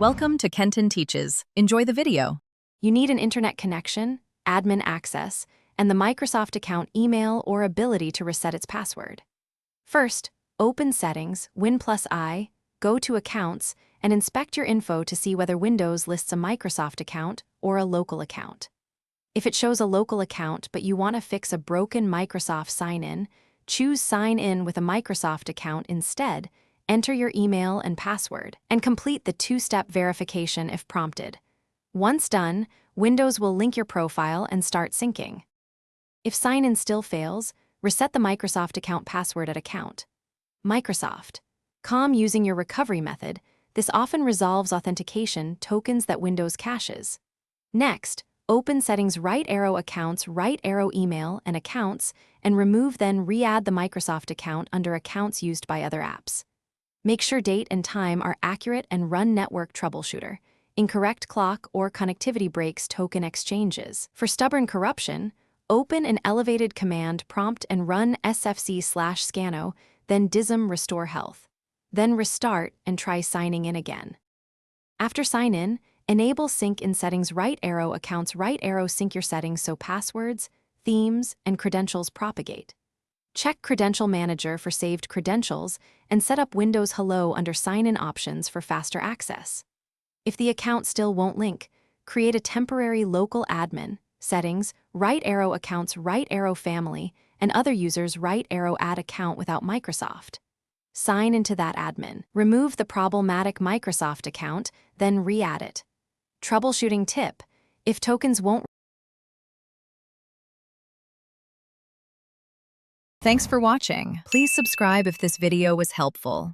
Welcome to Kenton Teaches. Enjoy the video. You need an internet connection, admin access, and the Microsoft account email or ability to reset its password. First, open Settings, Win+I, go to Accounts, and inspect your info to see whether Windows lists a Microsoft account or a local account. If it shows a local account but you want to fix a broken Microsoft sign-in, choose Sign In with a Microsoft account instead, enter your email and password, and complete the two-step verification if prompted. Once done, Windows will link your profile and start syncing. If sign-in still fails, reset the Microsoft account password at Account. Microsoft.com using your recovery method, this often resolves authentication tokens that Windows caches. Next, open Settings right arrow Accounts, right arrow Email and Accounts, and remove then re-add the Microsoft account under Accounts used by other apps. Make sure date and time are accurate and run Network Troubleshooter. Incorrect clock or connectivity breaks token exchanges. For stubborn corruption, open an elevated command prompt and run sfc/scano, then dism restore health. Then restart and try signing in again. After sign in, enable sync in Settings right arrow Accounts right arrow sync your settings so passwords, themes, and credentials propagate. Check Credential Manager for saved credentials and set up Windows Hello under sign-in options for faster access. If the account still won't link, create a temporary local admin, Settings, right arrow Accounts right arrow Family, and other users right arrow add account without Microsoft. Sign into that admin. Remove the problematic Microsoft account, then re-add it. Troubleshooting tip: if tokens won't. Thanks for watching. Please subscribe if this video was helpful.